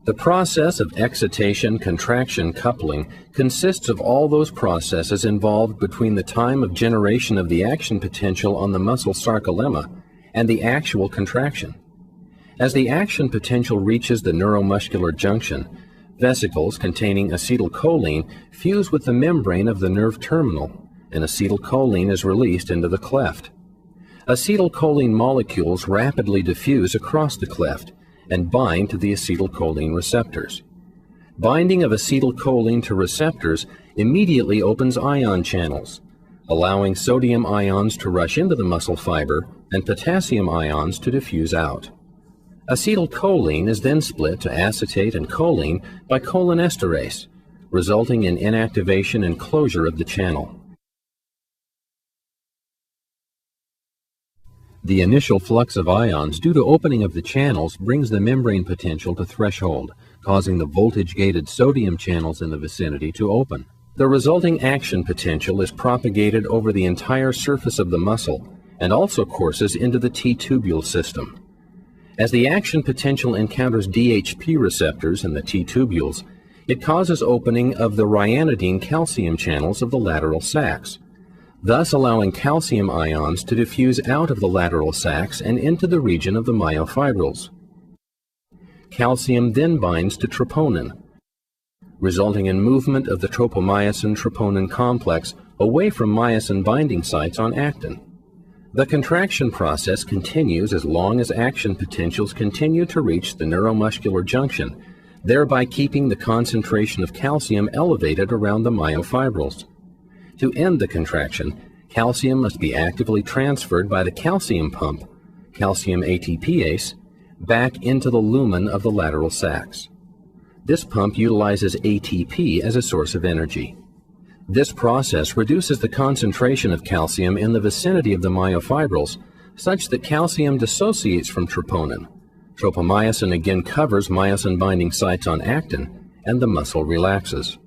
The process of excitation-contraction coupling consists of all those processes involved between the time of generation of the action potential on the muscle sarcolemma and the actual contraction. As the action potential reaches the neuromuscular junction, vesicles containing acetylcholine fuse with the membrane of the nerve terminal, and acetylcholine is released into the cleft. Acetylcholine molecules rapidly diffuse across the cleft and bind to the acetylcholine receptors. Binding of acetylcholine to receptors immediately opens ion channels, allowing sodium ions to rush into the muscle fiber and potassium ions to diffuse out. Acetylcholine is then split to acetate and choline by cholinesterase, resulting in inactivation and closure of the channel. The initial flux of ions due to opening of the channels brings the membrane potential to threshold, causing the voltage-gated sodium channels in the vicinity to open. The resulting action potential is propagated over the entire surface of the muscle and also courses into the T-tubule system. As the action potential encounters DHP receptors in the T-tubules, it causes opening of the ryanodine calcium channels of the lateral sacs, thus allowing calcium ions to diffuse out of the lateral sacs and into the region of the myofibrils. Calcium then binds to troponin, resulting in movement of the tropomyosin-troponin complex away from myosin binding sites on actin. The contraction process continues as long as action potentials continue to reach the neuromuscular junction, thereby keeping the concentration of calcium elevated around the myofibrils. To end the contraction, calcium must be actively transferred by the calcium pump, calcium ATPase, back into the lumen of the lateral sacs. This pump utilizes ATP as a source of energy. This process reduces the concentration of calcium in the vicinity of the myofibrils such that calcium dissociates from troponin. Tropomyosin again covers myosin binding sites on actin, and the muscle relaxes.